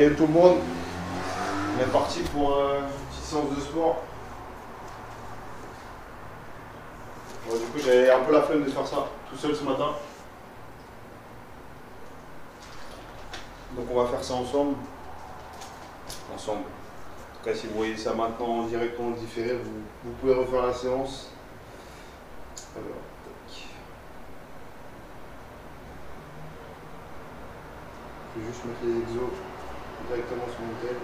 Yo tout le monde, on est parti pour une petite séance de sport. Bon, du coup j'avais un peu la flemme de faire ça tout seul ce matin. Donc on va faire ça ensemble. En tout cas si vous voyez ça maintenant en direct ou en différé, vous pouvez refaire la séance. Alors, tac. Je vais juste mettre les exos directement sur mon tel.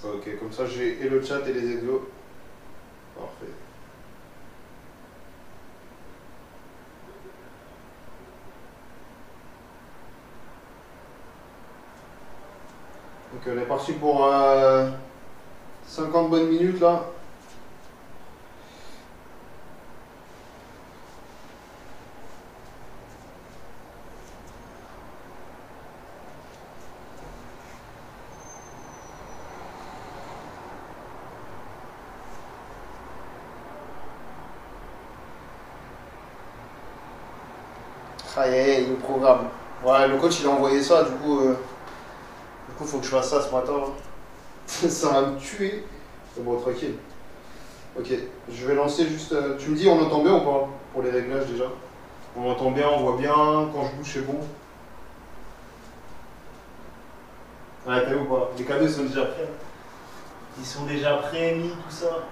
Ok, comme ça j'ai et le chat et les exos. Parfait. Donc on est parti pour 50 bonnes minutes là. Aïe aïe aïe, le programme. Ouais, le coach il a envoyé ça, du coup faut que je fasse ça ce matin. Ça va me tuer. C'est bon, tranquille. Ok, je vais lancer juste. Tu me dis, on entend bien ou pas pour les réglages déjà? On entend bien, on voit bien. Quand je bouge, c'est bon. Ouais, t'as vu ou pas? Les cadeaux ils sont déjà prêts. Ils sont déjà prêts, mis, tout ça.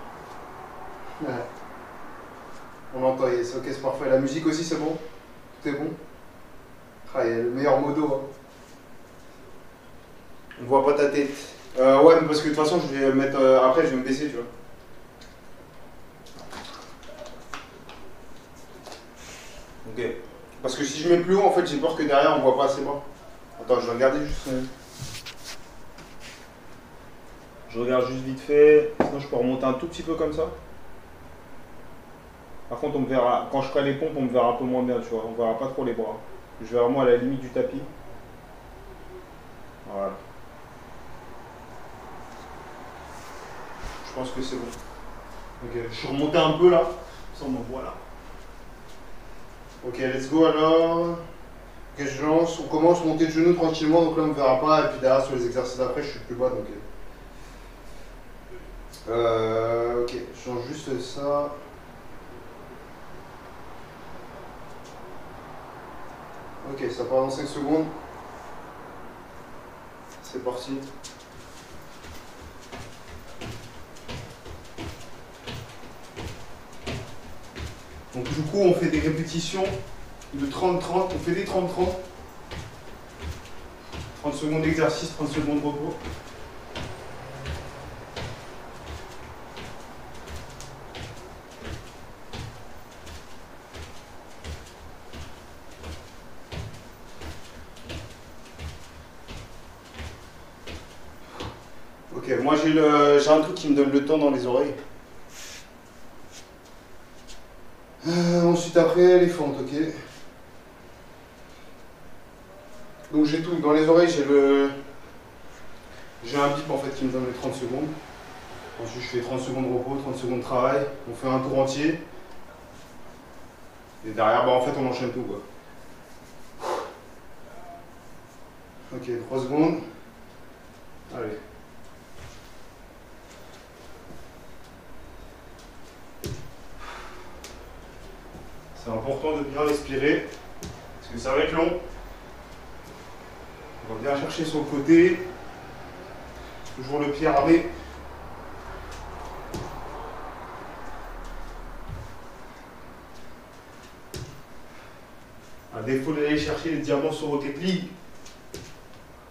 Ouais. On entend, yes. Ok, c'est parfait. La musique aussi, c'est bon? Tout est bon? Ah, il y a le meilleur modo. Hein. On voit pas ta tête. Ouais, mais parce que de toute façon, je vais mettre. Après, je vais me baisser, tu vois. Ok. Parce que si je mets plus haut, en fait, j'ai peur que derrière, on voit pas assez bas. Attends, je vais regarder juste. Je regarde juste vite fait. Sinon, je peux remonter un tout petit peu comme ça. Par contre, on me verra. Quand je ferai les pompes, on me verra un peu moins bien, tu vois. On verra pas trop les bras. Je vais vraiment à la limite du tapis. Voilà. Je pense que c'est bon. Ok, je suis remonté un peu là. Ça, on me voit là. Ok, let's go alors. Ok, je lance. On commence, monter de genoux tranquillement. Donc là, on ne me verra pas. Et puis derrière, sur les exercices d'après, je suis plus bas. Donc. Ok, je change juste ça. Ok, ça part dans 5 secondes. C'est parti. Donc du coup, on fait des répétitions de 30-30. On fait des 30-30. 30 secondes d'exercice, 30 secondes de repos. Ok, moi j'ai un truc qui me donne le temps dans les oreilles. Ensuite après les fentes, ok. Donc j'ai tout, dans les oreilles j'ai un bip en fait qui me donne les 30 secondes. Ensuite je fais 30 secondes de repos, 30 secondes de travail, on fait un tour entier. Et derrière bah en fait on enchaîne tout quoi. Ok, 3 secondes. Allez. C'est important de bien respirer, parce que ça va être long. On va bien chercher sur le côté. Toujours le pied armé. À défaut d'aller chercher les diamants sur vos plis,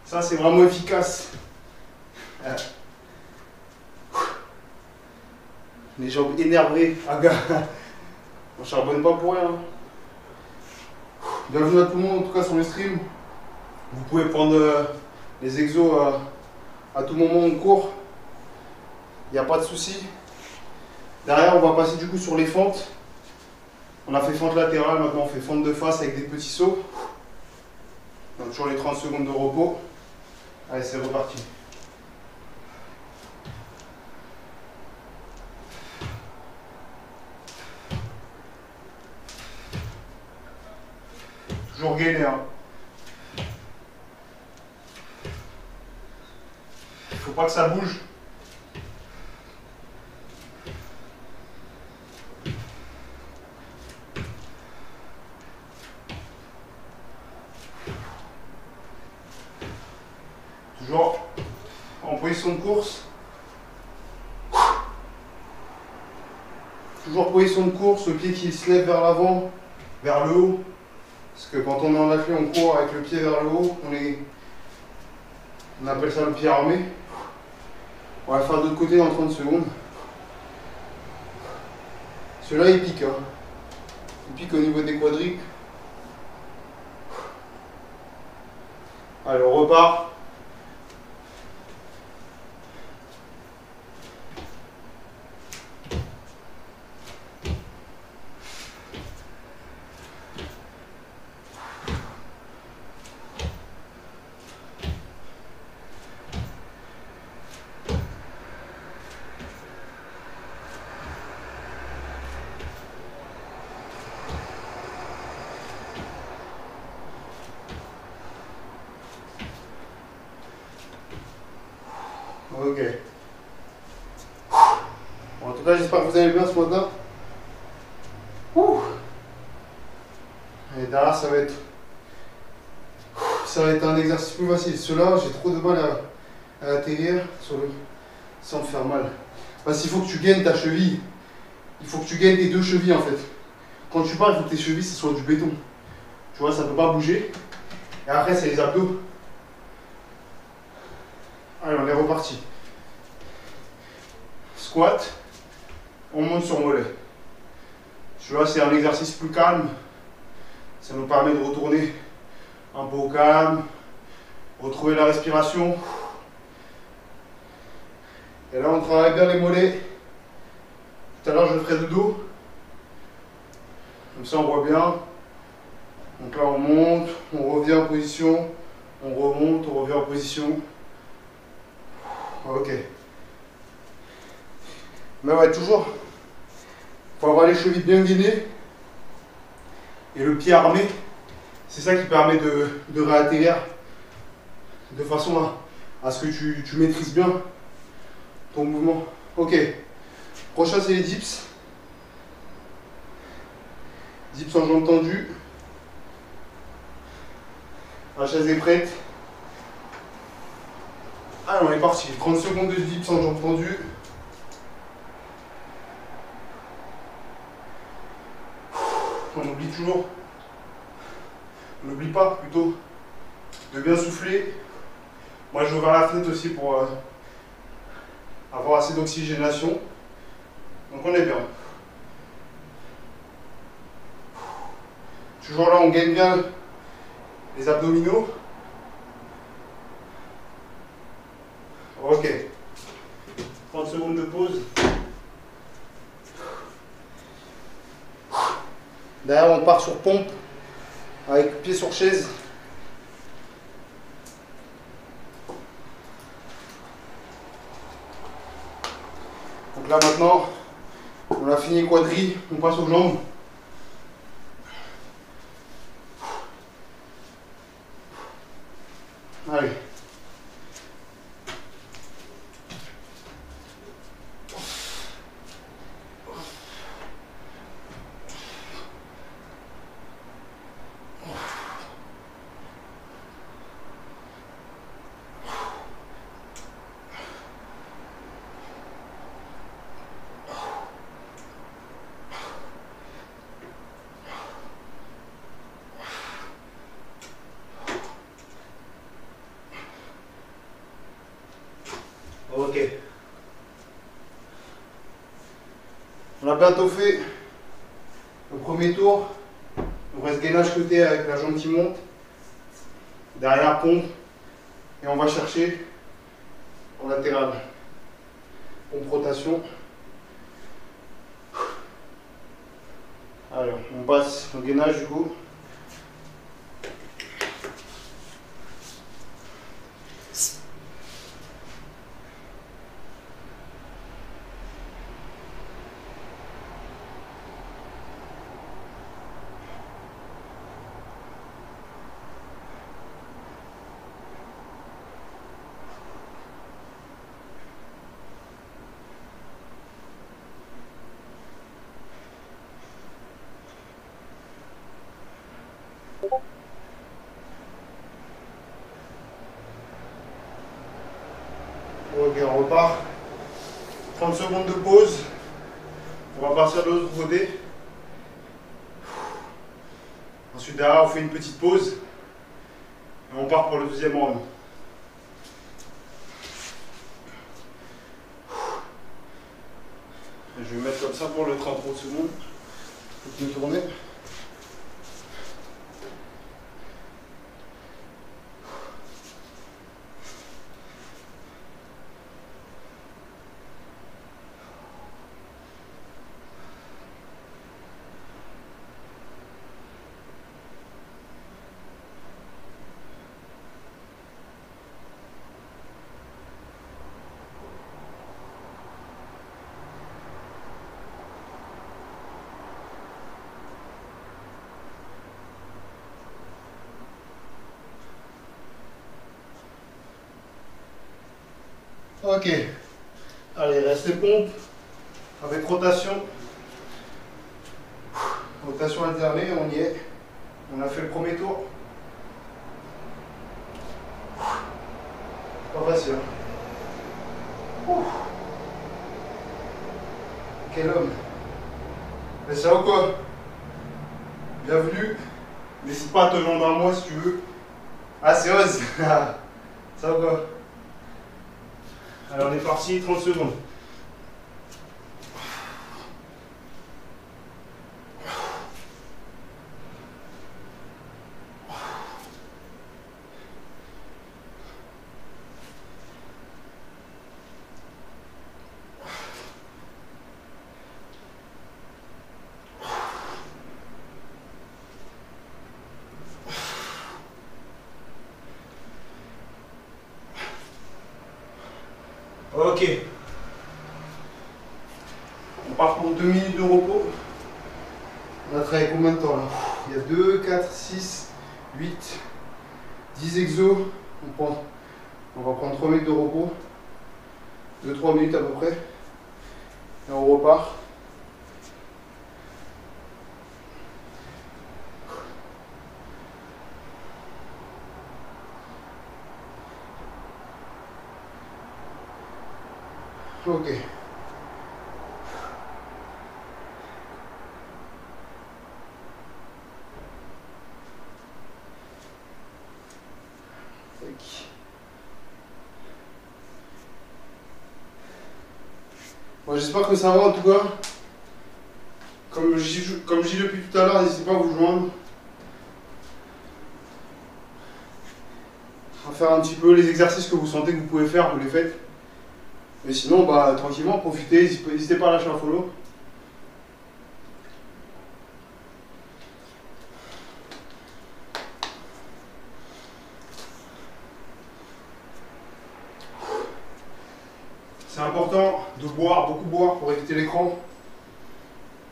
ça c'est vraiment efficace. Les jambes énervées. Ah gars, on charbonne pas pour rien. Bienvenue à tout le monde en tout cas sur le stream. Vous pouvez prendre les exos à tout moment en cours. Il n'y a pas de souci. Derrière, on va passer du coup sur les fentes. On a fait fente latérale, maintenant on fait fente de face avec des petits sauts. Donc toujours les 30 secondes de repos. Allez, c'est reparti. Toujours gainé, hein. Il ne faut pas que ça bouge. Toujours en position de course. Toujours position de course, le pied qui se lève vers l'avant, vers le haut. Parce que quand on est en athlète, on court avec le pied vers le haut. On appelle ça le pied armé. On va le faire de l'autre côté en 30 secondes. Celui-là, il pique. Hein. Il pique au niveau des quadriques. Allez, on repart. Ok. Bon, en tout cas, j'espère que vous allez bien ce matin. Et derrière, ça va être un exercice plus facile. Ceux-là, j'ai trop de mal à atterrir sans me faire mal. Parce qu'il faut que tu gaines ta cheville. Il faut que tu gaines tes deux chevilles en fait. Quand tu pars, il faut que tes chevilles ce soit du béton. Tu vois, ça ne peut pas bouger. Et après, c'est les abdos. Allez, on est reparti. Squat, on monte sur mollet. Tu vois, c'est un exercice plus calme. Ça nous permet de retourner un peu au calme, retrouver la respiration. Et là, on travaille bien les mollets. Tout à l'heure, je le ferai de dos. Comme ça, on voit bien. Donc là, on monte, on revient en position. On remonte, on revient en position. Ok. Mais ouais, toujours. Il faut avoir les chevilles bien gainées. Et le pied armé. C'est ça qui permet de réatterrir. De façon à ce que tu maîtrises bien ton mouvement. Ok. Prochain, c'est les dips. Dips en jambes tendues. La chaise est prête. Allez, on est parti. 30 secondes de dips en jambes tendues. On oublie toujours. On n'oublie pas plutôt de bien souffler. Moi, je vais ouvrir la fenêtre aussi pour avoir assez d'oxygénation. Donc on est bien. Toujours là, on gagne bien les abdominaux. Ok. 30 secondes de pause. Derrière, on part sur pompe avec pied sur chaise. Donc là maintenant, on a fini quadri, on passe aux jambes. Allez. Ok. On a bientôt fait le premier tour. On reste gainage côté avec la jambe qui monte. Derrière pompe. Et on va chercher en latéral. Pompe rotation. Alors, on passe au gainage du coup. on repart. 30 secondes de pause. On va partir de l'autre côté. Ensuite, derrière, on fait une petite pause. Et on part pour le deuxième round. Je vais mettre comme ça pour le 30 secondes. Je vais tourner. Ok, allez, reste les pompes avec rotation. Rotation alternée, on y est. On a fait le premier tour. Pas facile. Hein. Quel homme. Mais ça ou quoi? Bienvenue. N'hésite pas à te joindre à moi si tu veux. Ah, c'est Oz. Ça ou quoi? Alors on est parti, 30 secondes. Ok. On part pour 2 minutes de repos. On a travaillé combien de temps là? Il y a 2, 4, 6, 8, 10 exos. On va prendre 3 minutes de repos. 2-3 minutes à peu près. Et on repart. Ok. Bon, j'espère que ça va en tout cas. Comme je dis depuis tout à l'heure, n'hésitez pas à vous joindre. À faire un petit peu les exercices que vous sentez que vous pouvez faire, vous les faites. Mais sinon, bah, tranquillement, profitez, n'hésitez pas à lâcher un follow. C'est important de boire, beaucoup boire pour éviter l'écran.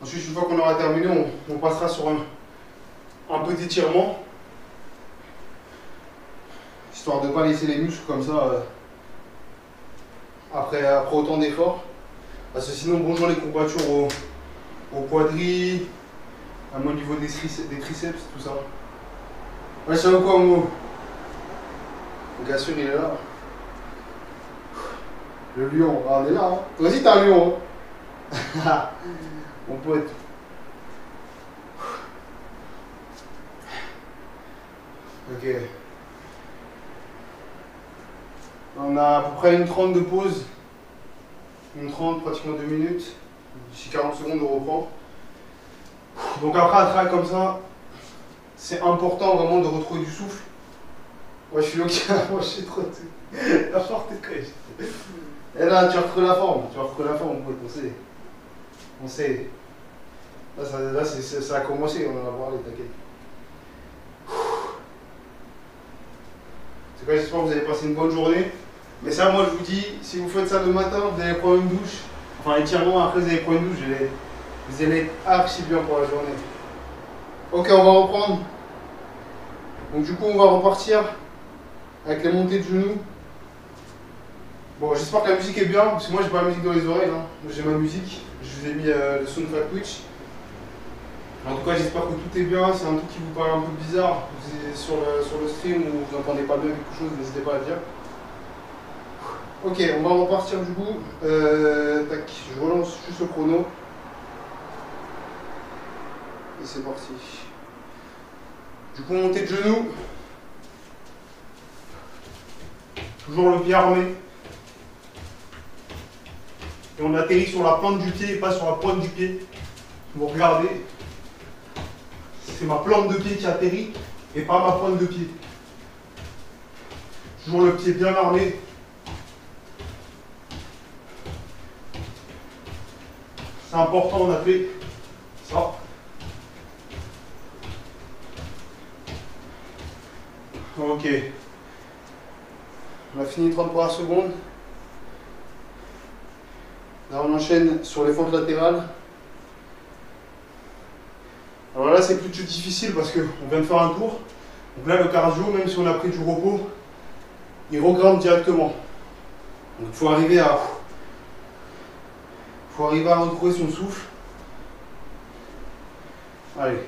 Ensuite, une fois qu'on aura terminé, on passera sur un petit étirement. Histoire de ne pas laisser les muscles comme ça après autant d'efforts. Parce que sinon, bonjour les courbatures au quadri, même au niveau des triceps, tout ça. Ouais, ça va quoi, Mo? Le gars sûr, il est là. Le lion, ah, on est là. Hein. Toi aussi, t'es un lion. Hein. Mon pote. Ok. On a à peu près une 30 de pause. Une 30, pratiquement 2 minutes. D'ici 40 secondes, on reprend. Donc après, un travail comme ça, c'est important vraiment de retrouver du souffle. Moi, je suis local, moi, je suis trop... La forte est crèche. Et là, tu as retrouvé la forme, mon pote, on sait. On sait. Là, ça a commencé, on en a parlé, t'inquiète. C'est quoi, j'espère que vous avez passé une bonne journée. Mais ça, moi, je vous dis, si vous faites ça le matin, vous allez prendre une douche. Enfin, étirement, après, vous allez prendre une douche, vous allez être archi bien pour la journée. Ok, on va reprendre. Donc, du coup, on va repartir avec les montées de genoux. Bon, j'espère que la musique est bien, parce que moi, j'ai pas la musique dans les oreilles. Hein. J'ai ma musique. Je vous ai mis le soundtrack Twitch. En tout cas, j'espère que tout est bien. C'est un truc qui vous paraît un peu bizarre. Vous êtes sur le stream ou vous n'entendez pas bien quelque chose, n'hésitez pas à le dire. Ok, on va repartir du coup. Tac, je relance juste le chrono. Et c'est parti. Du coup, montée de genou. Toujours le pied armé. Et on atterrit sur la plante du pied et pas sur la pointe du pied. Vous regardez. C'est ma plante de pied qui atterrit et pas ma pointe de pied. Toujours le pied bien armé. C'est important en athlète. Ça. Ok. On a fini 30 premières secondes. Là on enchaîne sur les fentes latérales. Alors là c'est plutôt difficile parce qu'on vient de faire un tour. Donc là le cardio, même si on a pris du repos, il regrimpe directement. Donc il faut arriver à retrouver son souffle. Allez.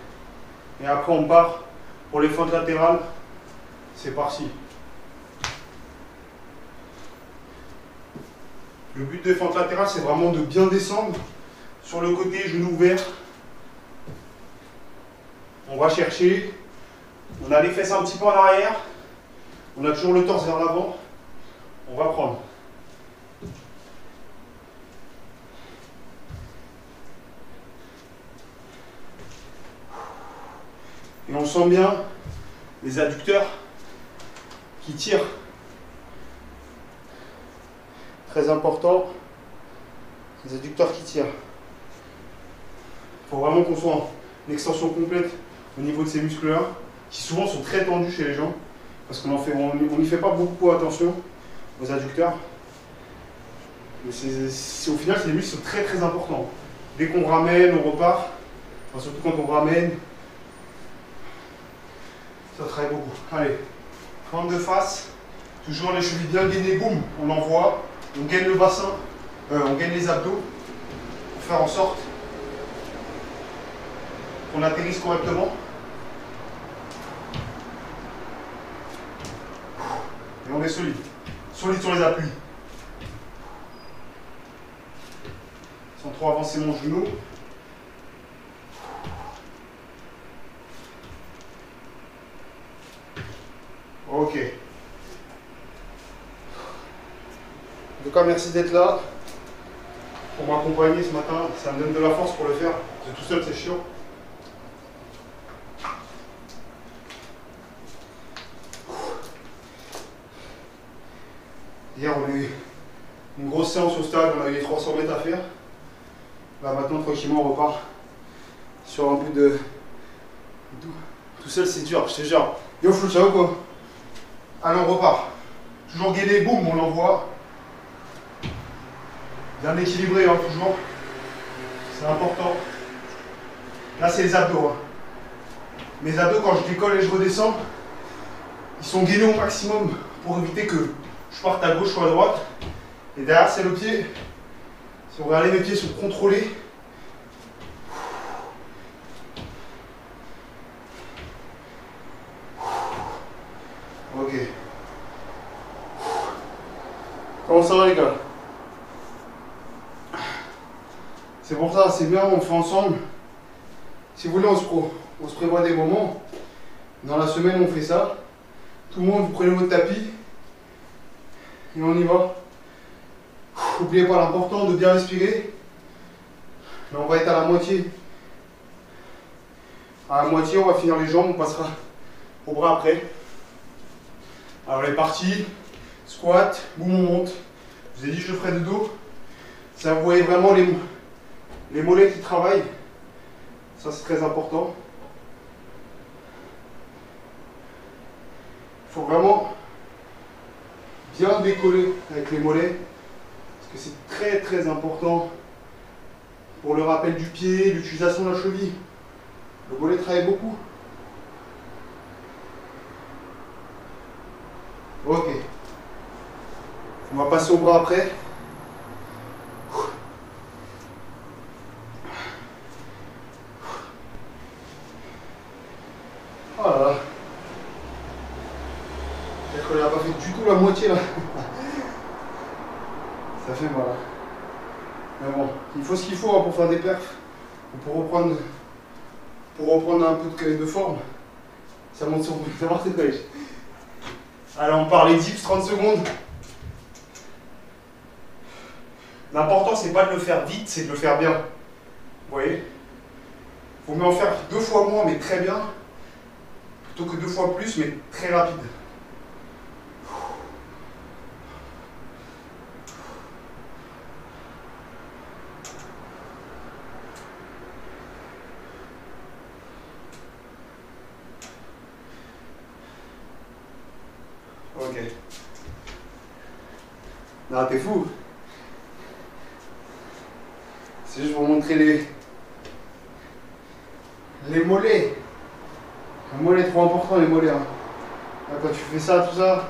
Et après on part pour les fentes latérales. C'est parti. Le but des fentes latérales, c'est vraiment de bien descendre sur le côté, genou ouvert. On va chercher. On a les fesses un petit peu en arrière. On a toujours le torse vers l'avant. On va prendre. Et on sent bien les adducteurs qui tirent. Très important, les adducteurs qui tirent. Il faut vraiment qu'on soit en extension complète au niveau de ces muscles-là, qui souvent sont très tendus chez les gens, parce qu'on n'y fait pas beaucoup attention aux adducteurs. Mais au final, c'est des muscles qui sont très très importants. Dès qu'on ramène, on repart, enfin, surtout quand on ramène, ça travaille beaucoup. Allez, fente de face, toujours les chevilles bien gainées, boum, on envoie, on gaine le bassin, on gaine les abdos, pour faire en sorte qu'on atterrisse correctement. Et on est solide. Solide sur les appuis. Sans trop avancer mon genou. Ok. En tout cas, merci d'être là. Pour m'accompagner ce matin, ça me donne de la force pour le faire. Parce que tout seul, c'est chiant. Hier, on a eu une grosse séance au stade, on a eu les 300 mètres à faire. Là, maintenant, tranquillement, on repart sur un peu de... Tout seul, c'est dur, je te jure. Yo, flou, ciao, quoi. Allez, on repart. Toujours gainé, boum, on l'envoie. Bien équilibré, hein, toujours. C'est important. Là, c'est les abdos. Hein. Mes abdos, quand je décolle et je redescends, ils sont gainés au maximum pour éviter que je parte à gauche ou à droite. Et derrière, c'est le pied. Si vous regardez, mes pieds sont contrôlés. Ok. Comment ça va, les gars? C'est pour ça, c'est bien, on fait ensemble. Si vous voulez, on se prévoit des moments. Dans la semaine, on fait ça. Tout le monde, vous prenez votre tapis. Et on y va. N'oubliez pas l'important de bien respirer. Là, on va être à la moitié. À la moitié, on va finir les jambes, on passera au bras après. Alors, les parties, squat, boum, on monte. Je vous ai dit, je le ferai de dos. Ça, vous voyez vraiment les mollets qui travaillent. Ça, c'est très important. Il faut vraiment bien décoller avec les mollets. Parce que c'est très très important pour le rappel du pied, l'utilisation de la cheville. Le mollet travaille beaucoup. Ok. On va passer au bras après. Oh là là. C'est-à-dire qu'on n'a pas fait du tout la moitié là. fait mal. Hein. Mais bon, il faut ce qu'il faut hein, pour faire des perfs. Pour reprendre un peu de forme. Ça monte sur ça marche quoi. Allez, on part les dips 30 secondes. L'important c'est pas de le faire vite, c'est de le faire bien. Vous voyez? Faut mieux en faire 2 fois moins mais très bien, plutôt que 2 fois plus mais très rapide. Ok. Non, t'es fou. C'est juste pour montrer les mollets. Les mollets trop important, les mollets. Hein. Là, quand tu fais ça, tout ça.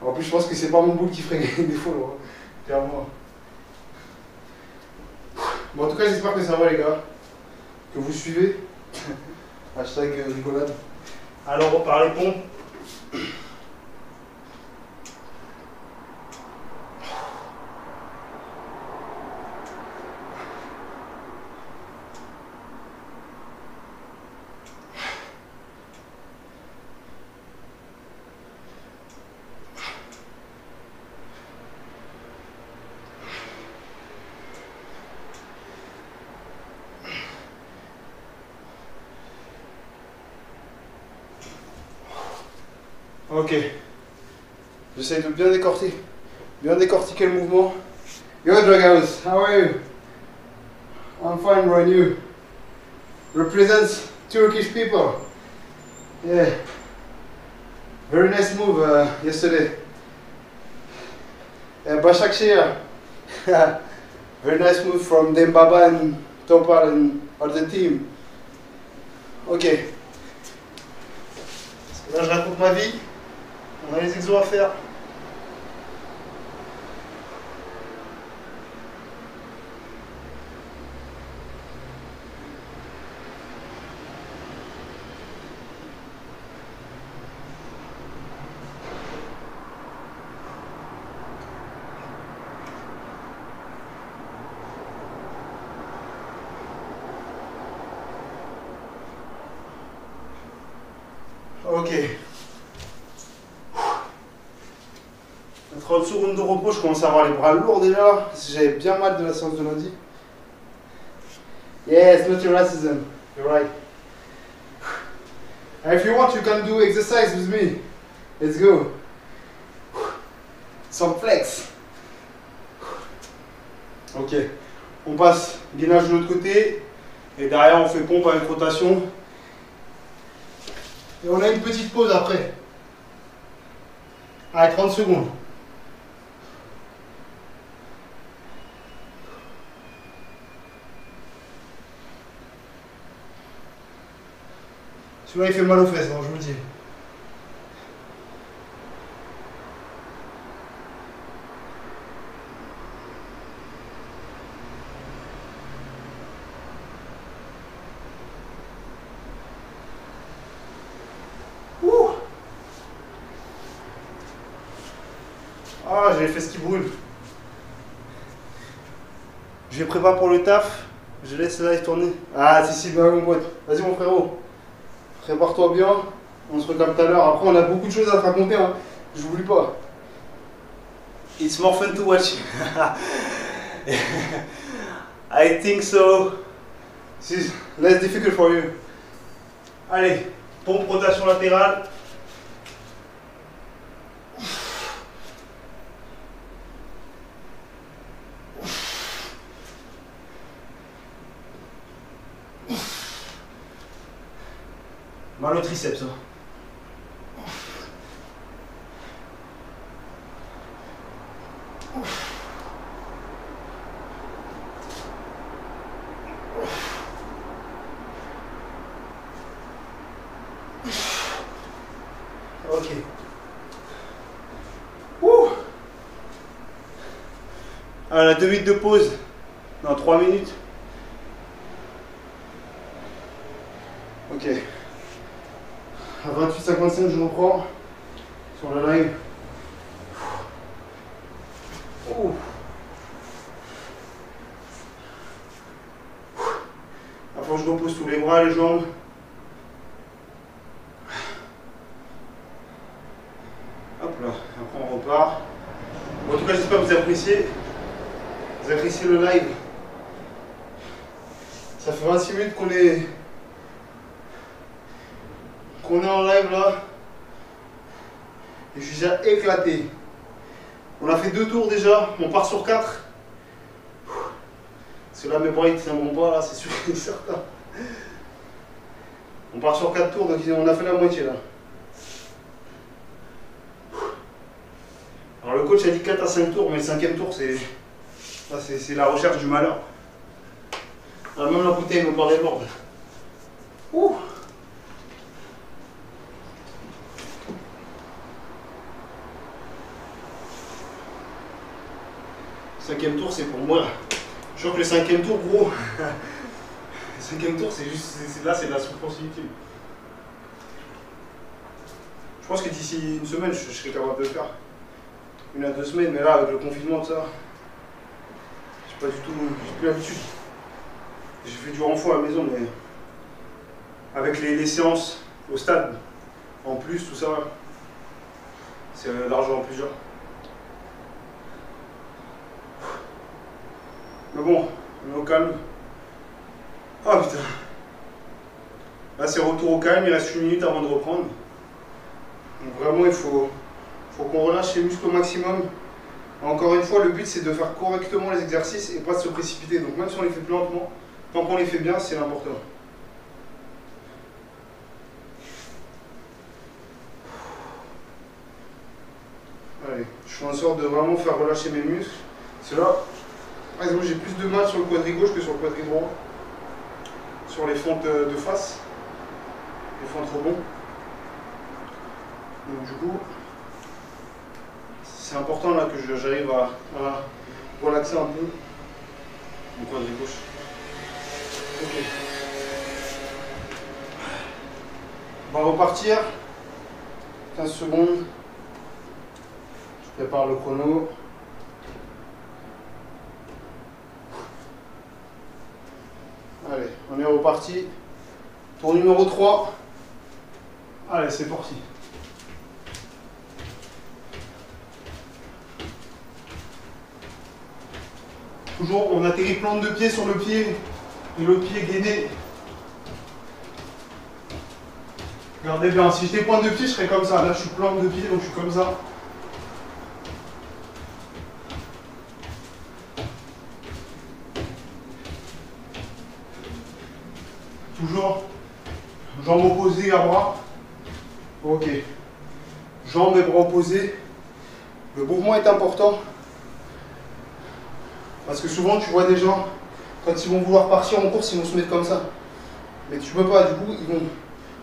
En plus, je pense que c'est pas mon boule qui ferait gagner des fois, là. Clairement. Bon, en tout cas, j'espère que ça va, les gars. Que vous suivez. Hashtag rigolade. Alors, on part les pompes. Ok. J'essaye de bien décortiquer le mouvement. Yo Draghouse, how are you? I'm fine, right? You represents Turkish people. Yeah. Very nice move yesterday. Başakşehir. Very nice move from Dembaba and Topal and all the team. Ok. Là, je raconte ma vie. On a les exos à faire. Ok. 30 secondes de repos, je commence à avoir les bras lourds déjà. J'avais bien mal de la séance de lundi. Yes, not your racism. You're right. And if you want, you can do exercise with me. Let's go. Some flex. Ok. On passe gainage de l'autre côté. Et derrière, on fait pompe avec rotation. Et on a une petite pause après. Allez, 30 secondes. Celui-là, il fait mal aux fesses, hein, je vous le dis. Ouh. Ah, j'ai les fesses qui brûlent. Je les prépare pour le taf. Je laisse la live tourner. Ah, si, bah mon pote. Vas-y, mon frérot. Prépare-toi bien, on se recapte tout à l'heure. Après, on a beaucoup de choses à te raconter, hein. Je vous oublie pas. It's more fun to watch. I think so. This is less difficult for you. Allez, pompe rotation latérale. Mal au triceps. Hein. Ok. Alors, la 2 minutes de pause. Non, 3 minutes. Ok. À 28,55, je reprends sur le live. je repose tous les bras, les jambes. Hop là, après on repart. Bon, en tout cas, j'espère que vous appréciez. Vous appréciez le live. Ça fait 26 minutes qu'on est en live là. Et je suis déjà éclaté. On a fait 2 tours déjà, on part sur 4. Parce que là mes bras ils tiendront pas là, c'est sûr et certain. On part sur 4 tours, donc on a fait la moitié là. Alors le coach a dit 4 à 5 tours, mais le 5e tour c'est la recherche du malheur. Ah, même la bouteille me paraît lourde. Ouh. Le 5e tour c'est pour moi. Je crois que le 5e tour gros. Le 5e tour c'est juste. Là c'est de la souffrance inutile. Je pense que d'ici une semaine je serai capable de le faire. 1 à 2 semaines, mais là avec le confinement tout ça. J'ai pas du tout. J'ai plus l'habitude. J'ai fait du renfort à la maison, mais avec les séances au stade, en plus, tout ça, c'est largement plus dur. Mais bon, on est au calme. Ah putain. Là, c'est retour au calme, il reste 1 minute avant de reprendre. Donc vraiment, il faut qu'on relâche les muscles au maximum. Encore une fois, le but, c'est de faire correctement les exercices et pas de se précipiter. Donc même si on les fait plus lentement, tant qu'on les fait bien, c'est l'important. Allez, je fais en sorte de vraiment faire relâcher mes muscles. Parce que là, par exemple, j'ai plus de mal sur le quadri gauche que sur le quadri droit. Sur les fentes de face, les fentes rebonds. Donc du coup, c'est important là que j'arrive à relaxer un peu mon quadri gauche. Ok. On va repartir. 15 secondes. Je prépare le chrono. Allez, on est reparti. Tour numéro 3. Allez, c'est parti. Toujours, on atterrit plante de pied sur le pied et l'autre pied gainé. Regardez bien, si j'étais pointe de pied, je serais comme ça. Là, je suis plante de pied, donc je suis comme ça. Toujours, jambes opposées à bras. Ok. Jambes et bras opposés. Le mouvement est important. Parce que souvent, tu vois des gens, quand ils vont vouloir partir en course, ils vont se mettre comme ça. Mais tu peux pas, du coup,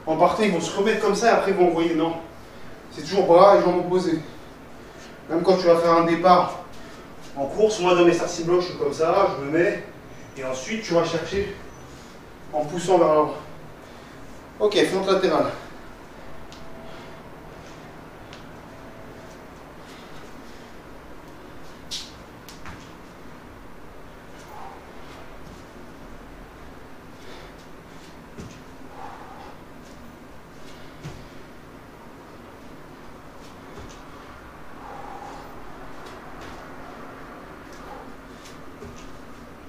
en partant, ils vont se remettre comme ça et après ils vont envoyer. Non. C'est toujours bras et jambes opposées. Même quand tu vas faire un départ en course, moi dans mes starting blocks, je suis comme ça, je me mets. Et ensuite, tu vas chercher en poussant vers l'avant. Ok, fente latérale.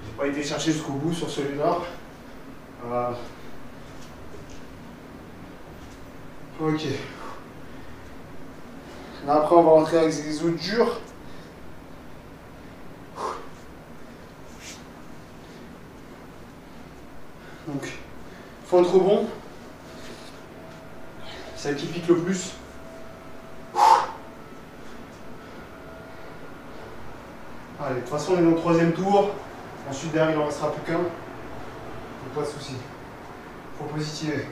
J'ai pas été chercher jusqu'au bout sur celui-là. Ok. Là après on va rentrer avec des os durs. Donc, fente rebond. Celle qui pique le plus. Allez, de toute façon on est dans le 3e tour. Ensuite derrière il en restera plus qu'un. Donc pas de soucis. Faut positiver.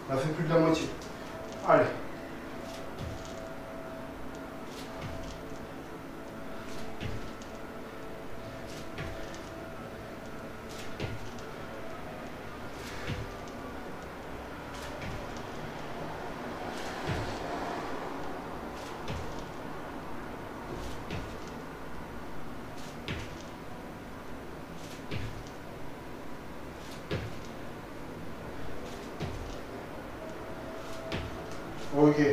On a fait plus de la moitié. Allez. Ok.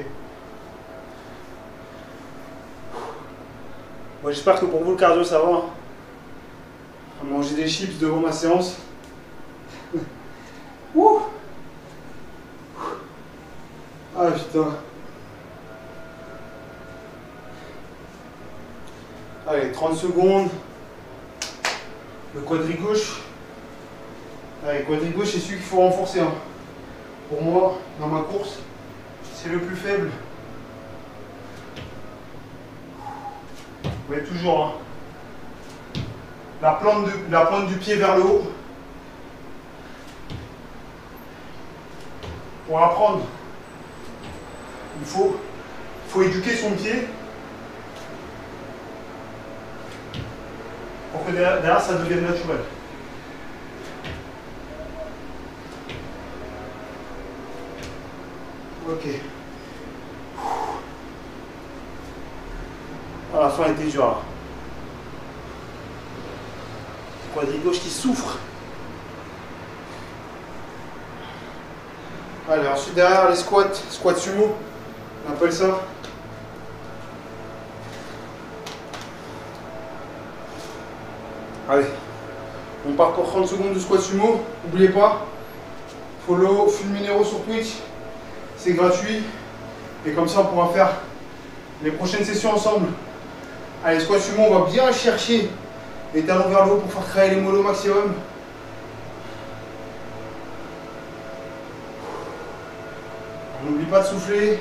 Bon, j'espère que pour vous le cardio ça va. Hein. Manger des chips devant ma séance. Ouh. Ah putain. Allez, 30 secondes. Le quadri gauche. Allez, quadri gauche, c'est celui qu'il faut renforcer. Hein. Pour moi, dans ma course, c'est le plus faible. Mais toujours. Hein. La pointe du pied vers le haut. Pour apprendre, il faut éduquer son pied pour que derrière ça devienne naturel. Ok. À la fin, elle était dure là. Quadri gauche qui souffre. Allez, ensuite derrière les squats, squat sumo, on appelle ça. Allez, on part pour 30 secondes de squat sumo. N'oubliez pas, follow Fulminero sur Twitch, c'est gratuit. Et comme ça, on pourra faire les prochaines sessions ensemble. Allez, squat sumo, on va bien chercher les talons vers le haut pour faire travailler les mollos au maximum. On n'oublie pas de souffler.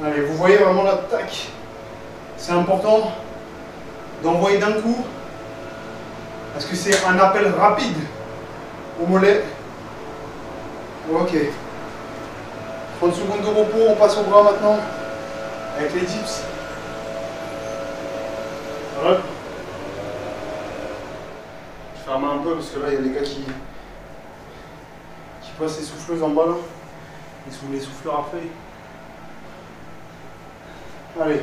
Allez, vous voyez vraiment l'attaque. C'est important d'envoyer d'un coup. Parce que c'est un appel rapide au mollet. Ok. 30 secondes de repos, on passe au bras maintenant. Avec les dips. Voilà. Je ferme un peu parce que là il y a des gars qui passent les souffleuses en bas là. Ils sont les souffleurs à feuilles. Allez.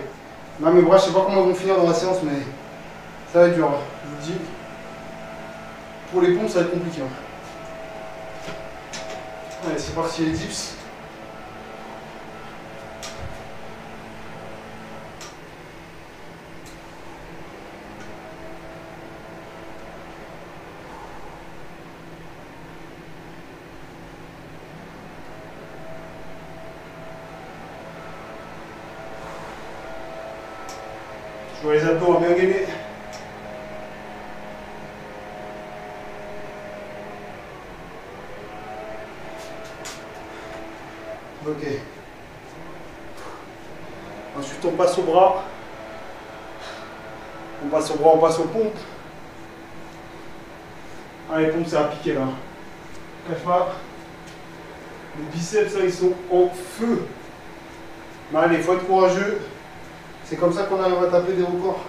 Là mes bras, je sais pas comment ils vont finir dans la séance, mais ça va être dur. Hein. Je vous le dis. Pour les pompes, ça va être compliqué. Hein. Allez, c'est parti les dips. Je vois les abdos bien gainés. Ok. Ensuite on passe au bras. On passe au bras, on passe aux pompes. Ah les pompes c'est à piquer là. Cache pas. Les biceps là ils sont en feu. Mais allez, il faut être courageux. C'est comme ça qu'on arrive à taper des records.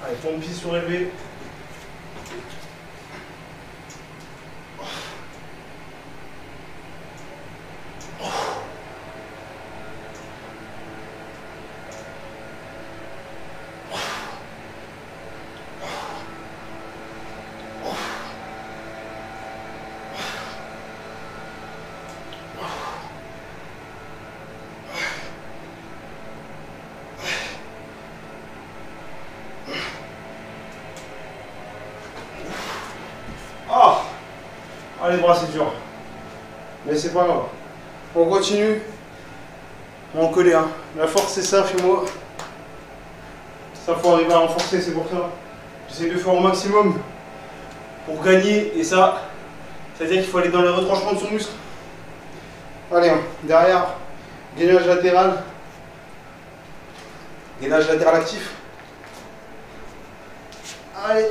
Allez, pompe pied surélevé. Ah, les bras c'est dur. Mais c'est pas grave. On continue. On va coller. Hein. La force c'est ça chez moi. Ça faut arriver à renforcer, c'est pour ça. J'essaie de faire au maximum pour gagner. Et ça, c'est-à-dire qu'il faut aller dans les retranchements de son muscle. Allez, hein. Derrière, gainage latéral. Gainage latéral actif. Allez.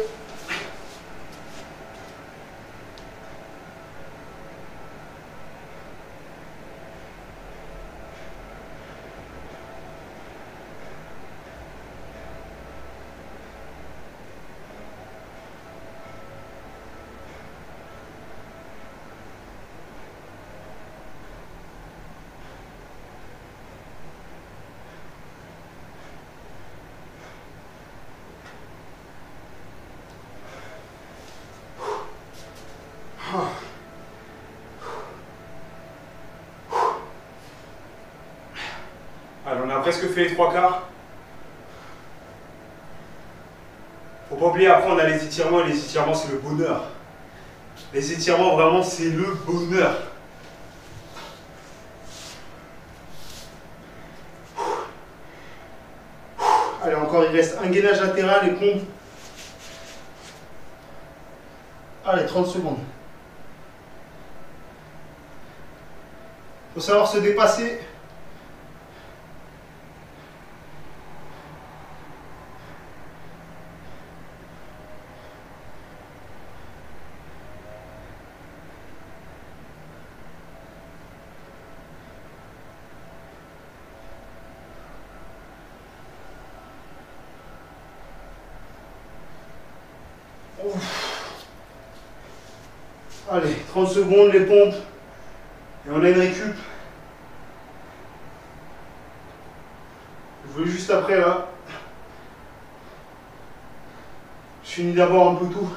Allez, on a presque fait les 3/4. Faut pas oublier, après on a les étirements, et les étirements c'est le bonheur. Les étirements vraiment c'est le bonheur. Allez, encore il reste un gainage latéral et pompe. Allez, 30 secondes. Faut savoir se dépasser. Allez, 30 secondes, les pompes. Et on a une récup. Je veux juste après là. Je finis d'abord un peu tout.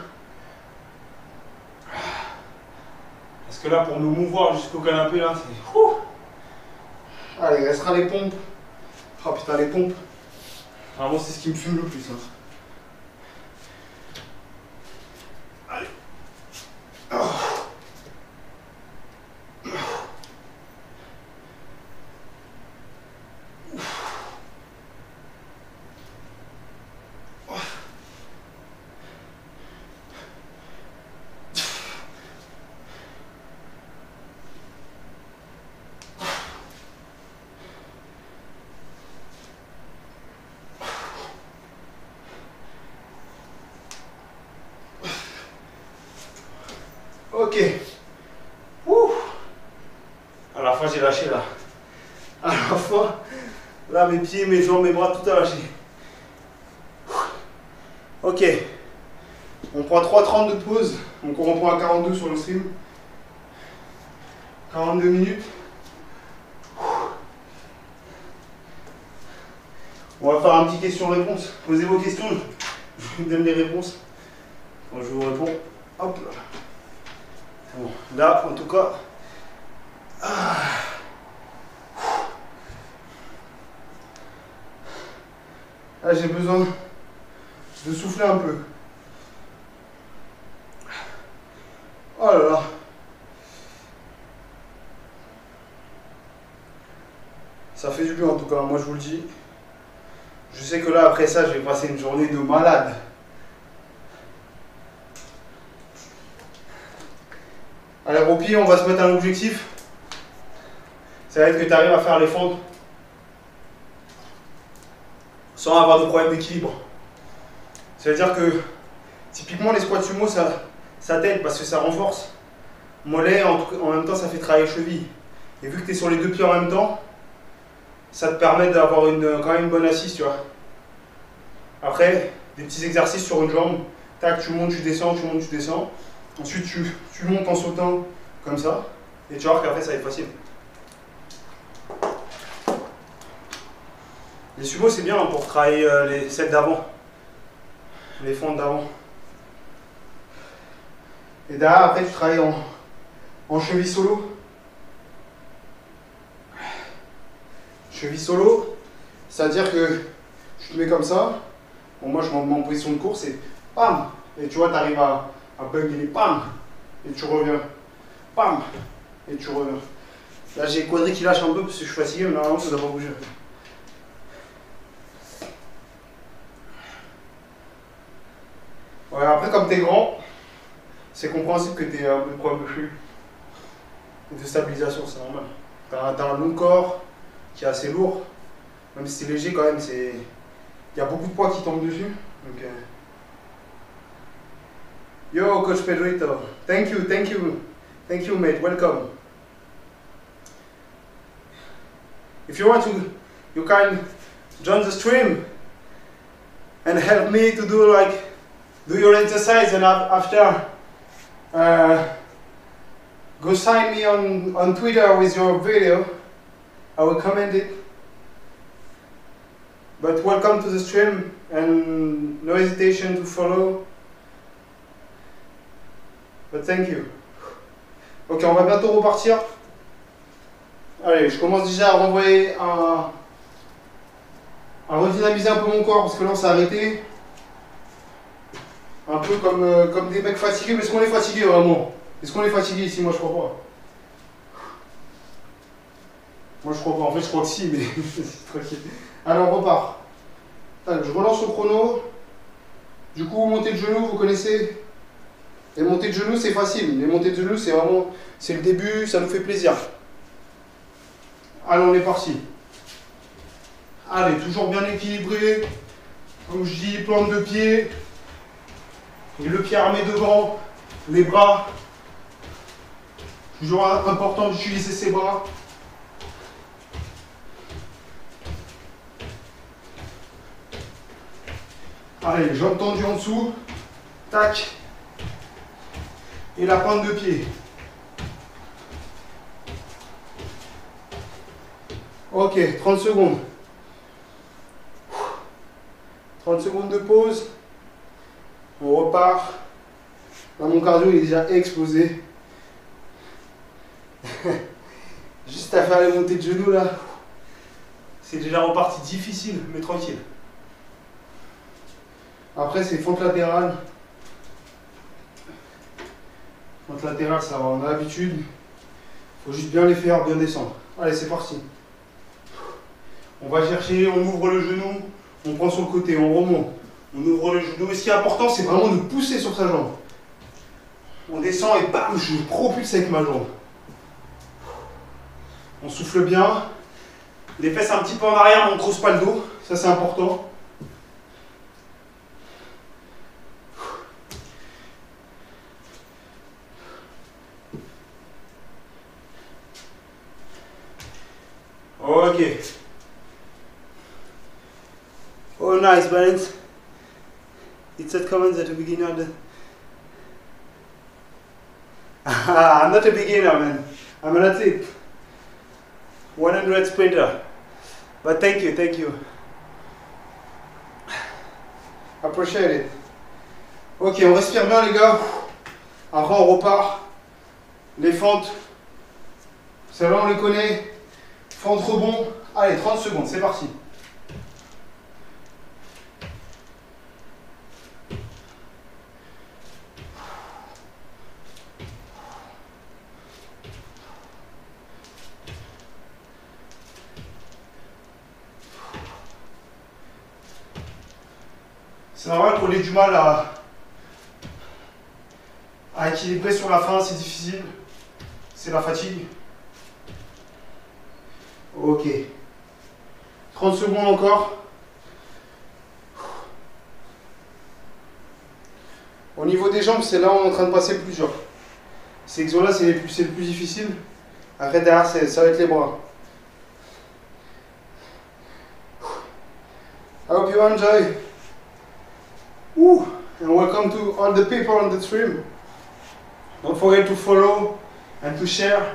Parce que là, pour nous mouvoir jusqu'au canapé, là, c'est... Ouh. Allez, il restera les pompes. Oh putain, les pompes. Vraiment, c'est ce qui me fume le plus. Hein. Allez. Oh. Ok. Ouh. À la fin, j'ai lâché là. À la fin, là, mes pieds, mes jambes, mes bras, tout a lâché. Ok. On prend 3,30 de pause. Donc on reprend à 42 sur le stream. 42 minutes. On va faire un petit question-réponse. Posez vos questions. Je vous donne les réponses. Quand je vous réponds, hop là. Bon, là, en tout cas, là j'ai besoin de souffler un peu. Oh là là. Ça fait du bien en tout cas, moi je vous le dis. Je sais que là, après ça, je vais passer une journée de malade. Alors au pied, on va se mettre un objectif. Ça va être que tu arrives à faire les fentes sans avoir de problème d'équilibre. Ça veut dire que typiquement les squats sumo, ça t'aide parce que ça renforce mollet, en même temps ça fait travailler cheville. Et vu que tu es sur les deux pieds en même temps, ça te permet d'avoir quand même une bonne assise, tu vois. Après, des petits exercices sur une jambe, tac, tu montes, tu descends, tu montes, tu descends. Ensuite, tu montes en sautant comme ça, et tu vas voir qu'après ça va être facile. Les sumo, c'est bien pour travailler celles d'avant, les fentes d'avant. Et derrière, après, tu travailles en cheville solo. Cheville solo, c'est-à-dire que tu te mets comme ça. Bon, moi, je me mets en position de course et pam! Et tu vois, tu arrives à bugger, pam! Et tu reviens. Pam! Et tu reviens. Là, j'ai le quadri qui lâche un peu parce que je suis fatigué, mais normalement, ça ne doit pas bouger. Ouais, après, comme tu es grand, c'est compréhensible que tu aies un peu de problème de flux et de stabilisation, c'est normal. Tu as un long corps qui est assez lourd, même si c'est léger quand même, il y a beaucoup de poids qui tombent dessus. Donc, Yo, Coach Pedrito, thank you, mate, welcome. If you want to, you can join the stream and help me to do your exercise, and after go sign me on Twitter with your video. I will comment it. But welcome to the stream and no hesitation to follow. But thank you. Ok, on va bientôt repartir. Allez, je commence déjà à renvoyer à redynamiser un peu mon corps parce que là on s'est arrêté. Un peu comme des mecs fatigués. Mais est-ce qu'on est fatigué vraiment? Est-ce qu'on est fatigué ici? Moi je crois pas. Moi je crois pas. En fait je crois que si, mais c'est tranquille. Allez, on repart. Allez, je relance le chrono. Du coup, montée de genoux, vous connaissez? Les montées de genoux, c'est facile. Les montées de genoux, c'est vraiment... C'est le début, ça nous fait plaisir. Allez, on est parti. Allez, toujours bien équilibré. Comme je dis, plante de pied. Et le pied armé devant. Les bras. Toujours important d'utiliser ses bras. Allez, jambes tendues en dessous. Tac. Et la pointe de pied. Ok, 30 secondes. 30 secondes de pause. On repart. Là, mon cardio il est déjà explosé. Juste à faire les montées de genoux là. C'est déjà reparti difficile, mais tranquille. Après, c'est fente latérale. Fente latérale, ça va, on a l'habitude. Il faut juste bien les faire, bien descendre. Allez, c'est parti. On va chercher, on ouvre le genou, on prend sur le côté, on remonte. On ouvre le genou. Et ce qui est important, c'est vraiment de pousser sur sa jambe. On descend et bam, je propulse avec ma jambe. On souffle bien. Les fesses un petit peu en arrière, mais on ne creuse pas le dos. Ça, c'est important. Ok. Oh, nice balance. It said comments at the beginning of the... I'm not a beginner, man. I'm an athlete. 100 sprinter. But thank you, thank you. Appreciate it. Ok, on respire bien les gars. Après on repart. Les fentes. Celles-là on les connaît. Fente rebond. Allez, 30 secondes, c'est parti. C'est normal qu'on ait du mal à équilibrer sur la fin, c'est difficile. C'est la fatigue. Ok. 30 secondes encore. Au niveau des jambes, c'est là où on est en train de passer le plus dur. Ces exos-là, c'est le plus difficile. Après, derrière, ça va être les bras. I hope you enjoy. Woo. And welcome to all the people on the stream. Don't forget to follow and to share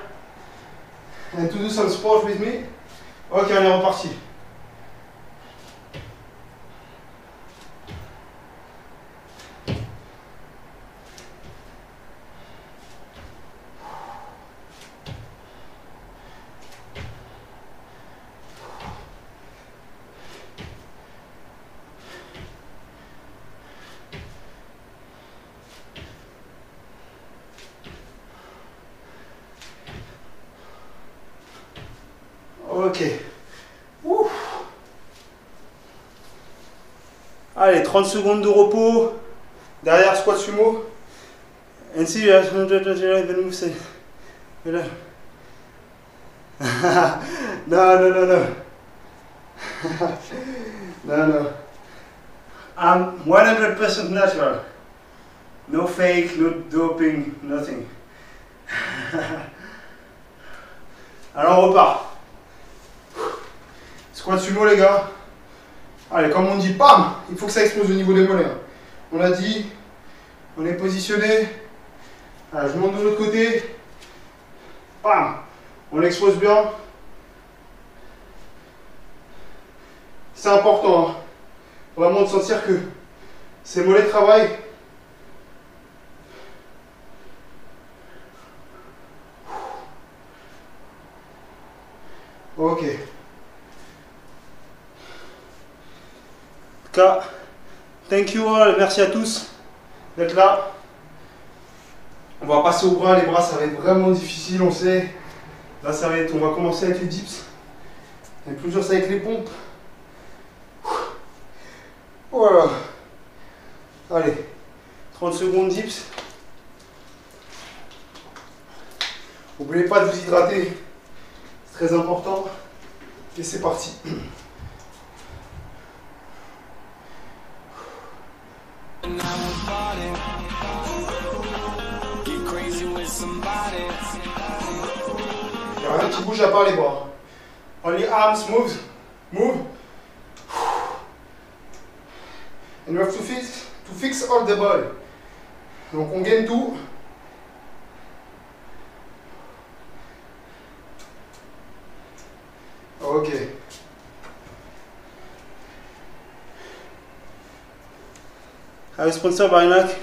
and to do some sport with me. Ok, on est reparti. Ok. Ouf. Allez, 30 secondes de repos. Derrière squat sumo. And see you at 100 moves. No, no, no, no. No, no. I'm 100% natural. No fake, no doping, nothing. Alors on repart. Squat sumo les gars. Allez, comme on dit, pam, il faut que ça explose au niveau des mollets. On a dit, on est positionné. Allez, je monte de l'autre côté. Pam, on explose bien. C'est important, hein. Vraiment de sentir que ces mollets travaillent. Ok. cas, thank you all, merci à tous d'être là. On va passer aux bras, les bras ça va être vraiment difficile, on sait. Là ça va être, on va commencer avec les dips. Et plus dur c'est avec les pompes. Voilà. Allez, 30 secondes dips. N'oubliez pas de vous hydrater, c'est très important. Et c'est parti. Il n'y a rien qui bouge à part les bras. Only arms moves. Move. And you have to fix all the body. Donc on gagne tout. Ok. Are you sponsored by Nike?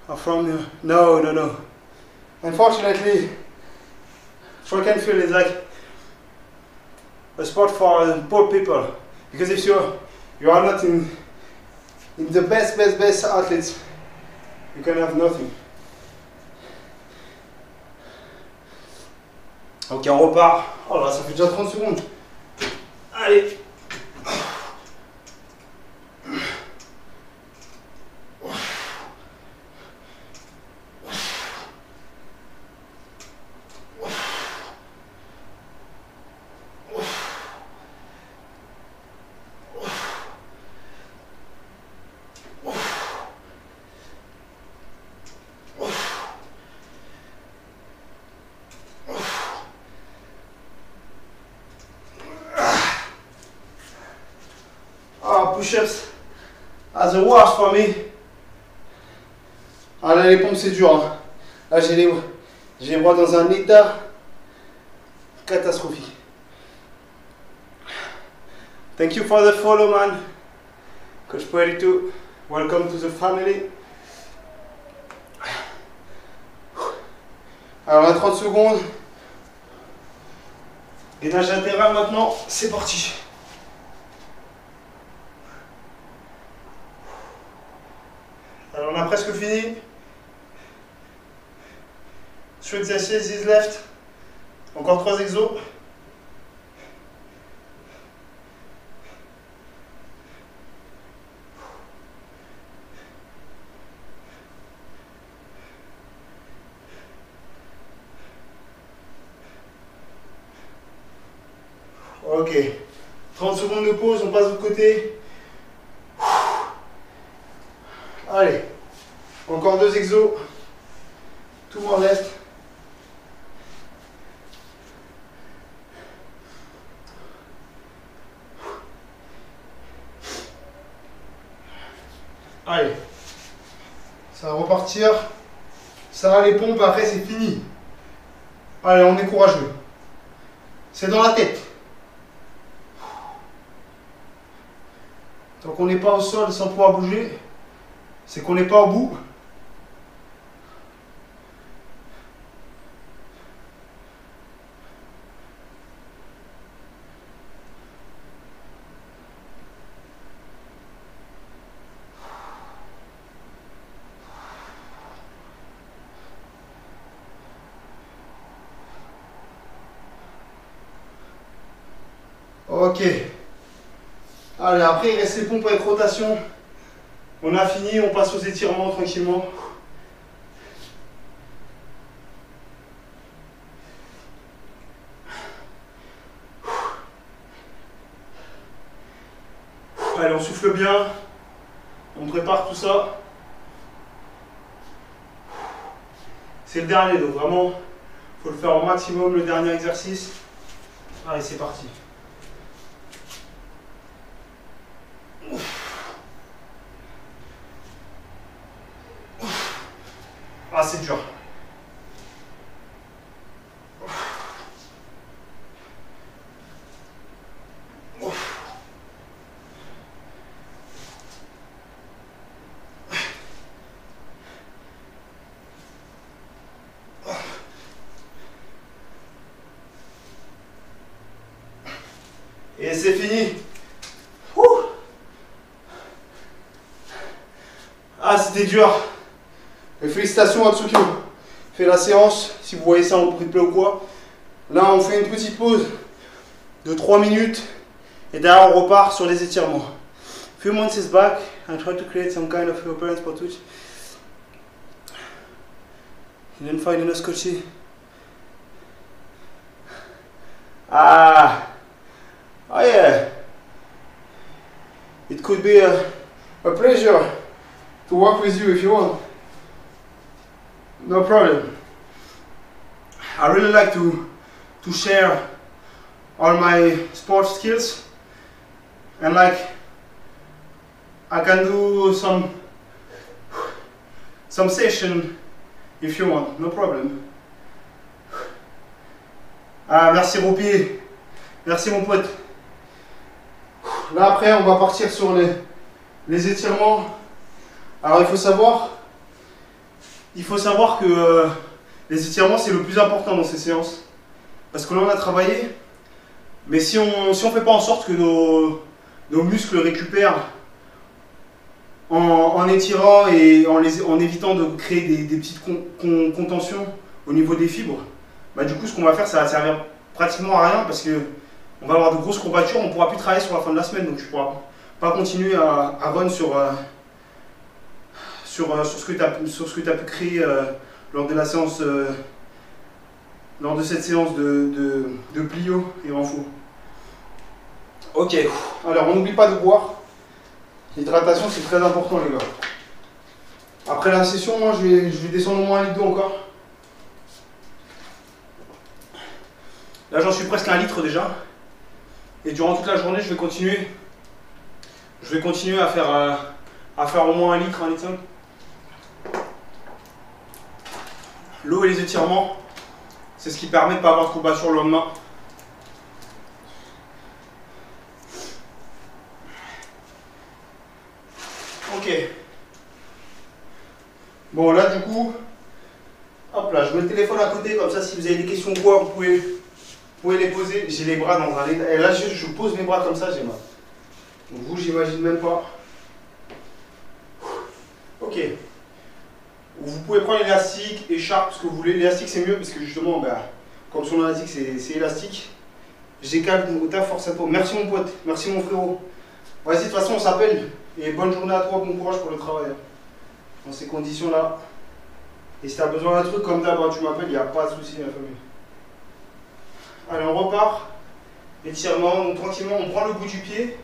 Or from you? No, no, no. Unfortunately, track and field is like a sport for poor people. Because if you are not in the best athletes, you can have nothing. Ok, on repart. Oh là, ça fait déjà 30 secondes. Allez. Push-ups are the worst for me. Ah là, les pompes c'est dur. Hein. Là j'ai les bras dans un état catastrophique. Thank you for the follow, man. Coach Puerto, welcome to the family. Alors on a 30 secondes. Gainage latéral maintenant, c'est parti. Alors on a presque fini. 3 exercices left. Encore 3 exos. Ok. 30 secondes de pause, on passe de l'autre côté. Allez, encore 2 exos, tout en left. Allez, ça va repartir, ça va les pompes, après c'est fini. Allez, on est courageux. C'est dans la tête. Tant qu'on n'est pas au sol sans pouvoir bouger, c'est qu'on n'est pas au bout. Ok. Allez, après il reste les pompes avec rotation. On a fini, on passe aux étirements tranquillement. Allez, on souffle bien. On prépare tout ça. C'est le dernier, donc vraiment, il faut le faire au maximum, le dernier exercice. Allez, c'est parti. Ah, c'est dur. Et c'est fini. Ah, c'était dur. Et félicitations à Tsukio. Fait la séance, si vous voyez ça en replay ou quoi. Là, on fait une petite pause de 3 minutes. Et derrière, on repart sur les étirements. Few months back, I tried to create some kind of appearance for Twitch. Didn't find enough coaching. Ah, oh yeah. It could be a pleasure to work with you if you want. No problem. I really like to share all my sports skills, and like I can do some session if you want, no problem. Ah, merci Roupier, merci mon pote. Là après on va partir sur les étirements. Alors il faut savoir que les étirements c'est le plus important dans ces séances. Parce que là on a travaillé, mais si on fait pas en sorte que nos muscles récupèrent en étirant et en évitant de créer des petites contentions au niveau des fibres, bah du coup ce qu'on va faire ça va servir pratiquement à rien parce que on va avoir de grosses courbatures, on ne pourra plus travailler sur la fin de la semaine, donc tu ne pourras pas continuer à run sur ce que tu as pu créer lors de la séance, lors de cette séance de plio et renfo. Ok, alors on n'oublie pas de boire. L'hydratation c'est très important les gars. Après la session, moi je vais descendre au moins 1 litre d'eau encore. Là j'en suis presque à 1 litre déjà. Et durant toute la journée je vais continuer à faire au moins 1 litre, 1 litre 5. L'eau et les étirements, c'est ce qui permet de ne pas avoir de courbature le lendemain. Ok. Bon là du coup, hop là, je mets le téléphone à côté, comme ça si vous avez des questions ou quoi, vous pouvez les poser. J'ai les bras dans un état. Et là je pose mes bras comme ça, j'ai mal. Donc vous j'imagine même pas. Ok. Vous pouvez prendre l'élastique, écharpe, ce que vous voulez. L'élastique c'est mieux parce que justement, comme son nom l'indique, c'est élastique. J'ai calme au taf, force à toi. Merci mon pote, merci mon frérot. Vas-y, de toute façon on s'appelle. Et bonne journée à toi, bon courage pour le travail. Dans ces conditions là. Et si tu as besoin d'un truc comme d'hab, tu m'appelles, il n'y a pas de souci la famille. Allez, on repart. Étirement, donc tranquillement, on prend le bout du pied.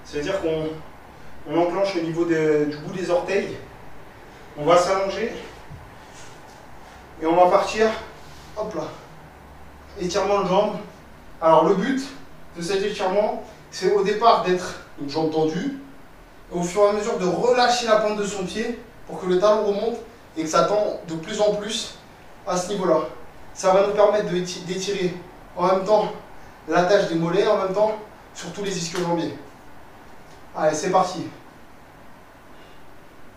C'est-à-dire qu'on enclenche au niveau du bout des orteils. On va s'allonger. Et on va partir. Hop là. Étirement de jambe. Alors le but de cet étirement, c'est au départ d'être une jambe tendue. Et au fur et à mesure de relâcher la pointe de son pied pour que le talon remonte et que ça tend de plus en plus à ce niveau-là. Ça va nous permettre d'étirer en même temps l'attache des mollets, en même temps surtout les ischio-jambiers. Allez, c'est parti.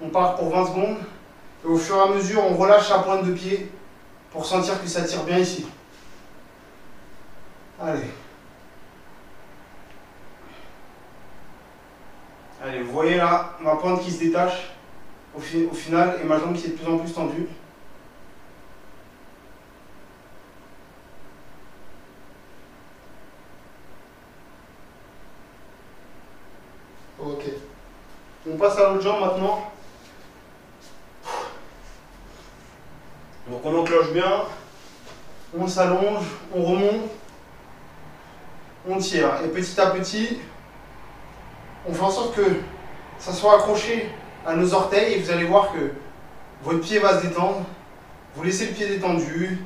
On part pour 20 secondes et au fur et à mesure on relâche la pointe de pied pour sentir que ça tire bien ici. Allez. Allez, vous voyez là ma pointe qui se détache au final et ma jambe qui est de plus en plus tendue. Ok. On passe à l'autre jambe maintenant. Donc on enclenche bien, on s'allonge, on remonte, on tire. Et petit à petit, on fait en sorte que ça soit accroché à nos orteils et vous allez voir que votre pied va se détendre. Vous laissez le pied détendu,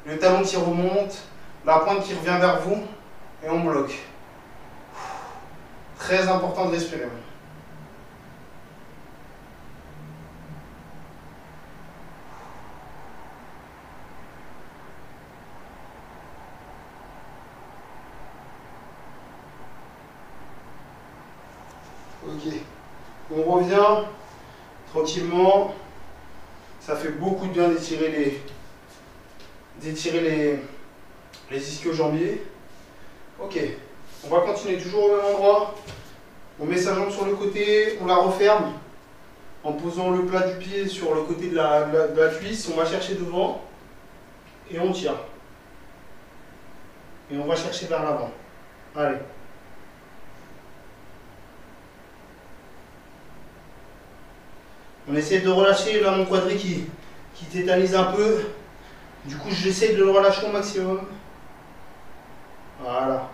le talon qui remonte, la pointe qui revient vers vous et on bloque. Très important de respirer. Ok, on revient tranquillement. Ça fait beaucoup de bien d'étirer les ischio-jambiers. Ok, on va continuer toujours au même endroit. On met sa jambe sur le côté, on la referme. en posant le plat du pied sur le côté de la cuisse, on va chercher devant et on tire. Et on va chercher vers l'avant. Allez. On essaie de relâcher là mon quadri qui tétanise un peu. Du coup, j'essaie de le relâcher au maximum. Voilà.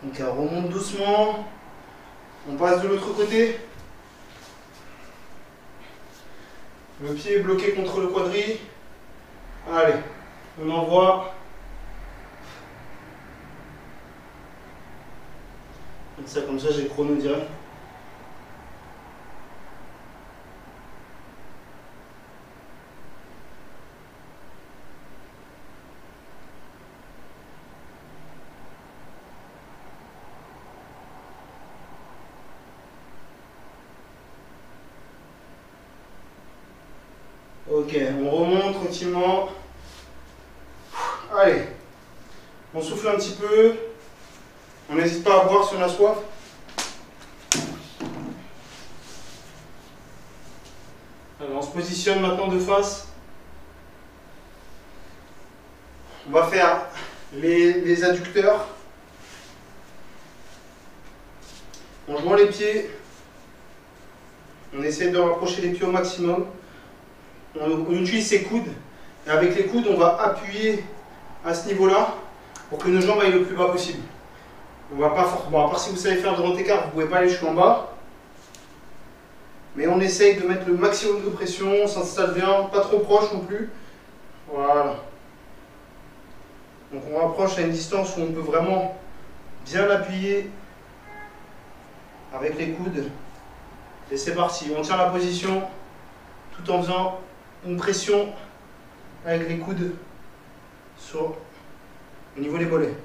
Donc on remonte doucement. On passe de l'autre côté. Le pied est bloqué contre le quadri. Allez, on envoie. Comme ça, j'ai le chrono direct. Ok, on remonte tranquillement. Allez, on souffle un petit peu. On n'hésite pas à boire si on a soif. Alors, on se positionne maintenant de face. On va faire les adducteurs. On joint les pieds. On essaie de rapprocher les pieds au maximum. On utilise ses coudes. Et avec les coudes, on va appuyer à ce niveau-là pour que nos jambes aillent le plus bas possible. On va pas fort. Bon, à part si vous savez faire de grand écart, vous ne pouvez pas aller jusqu'en bas. Mais on essaye de mettre le maximum de pression, on s'installe bien, pas trop proche non plus. Voilà. Donc on rapproche à une distance où on peut vraiment bien appuyer avec les coudes. Et c'est parti, on tient la position tout en faisant une pression avec les coudes au niveau des mollets.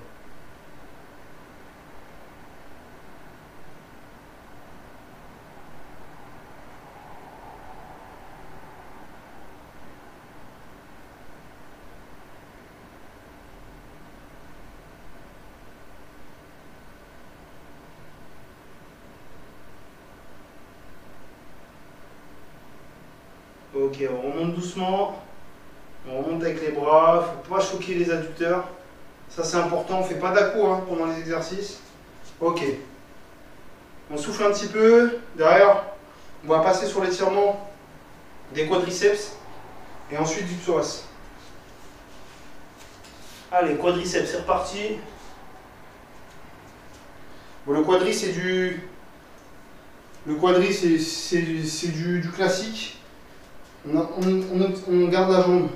Ok, on remonte doucement, on remonte avec les bras, il ne faut pas choquer les adducteurs. Ça c'est important, on ne fait pas d'à-coups pendant les exercices. Ok, on souffle un petit peu, derrière on va passer sur l'étirement des quadriceps et ensuite du psoas. Allez, quadriceps, c'est reparti. Bon, le quadri c'est du classique. On garde la jambe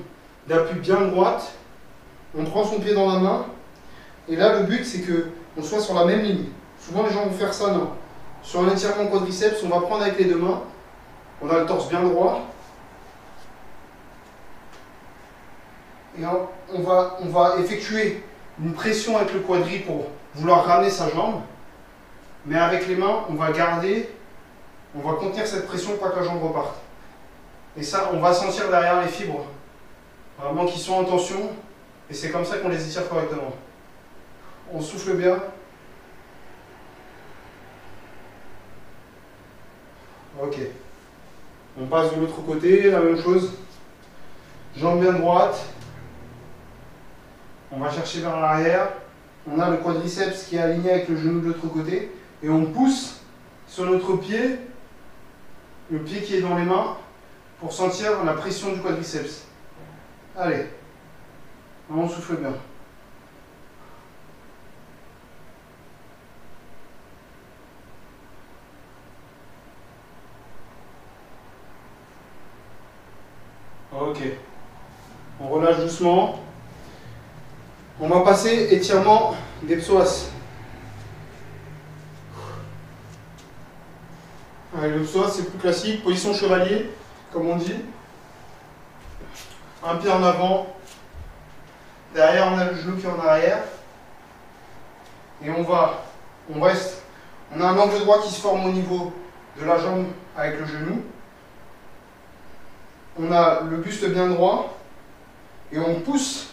d'appui bien droite, on prend son pied dans la main, et là le but c'est qu'on soit sur la même ligne. Souvent les gens vont faire ça, non. Sur un étirement quadriceps, on va prendre avec les deux mains, on a le torse bien droit, et on va effectuer une pression avec le quadri pour vouloir ramener sa jambe, mais avec les mains, on va contenir cette pression pour pas que la jambe reparte. Et ça, on va sentir derrière les fibres, vraiment qui sont en tension, et c'est comme ça qu'on les étire correctement. On souffle bien. Ok. On passe de l'autre côté, la même chose. Jambe bien droite. On va chercher vers l'arrière. On a le quadriceps qui est aligné avec le genou de l'autre côté, et on pousse sur notre pied, le pied qui est dans les mains, pour sentir la pression du quadriceps. Allez, on souffle bien. Ok, on relâche doucement. On va passer étirement des psoas. Allez, le psoas c'est plus classique, position chevalier. Comme on dit, un pied en avant, derrière on a le genou qui est en arrière, et on a un angle droit qui se forme au niveau de la jambe avec le genou, on a le buste bien droit, et on pousse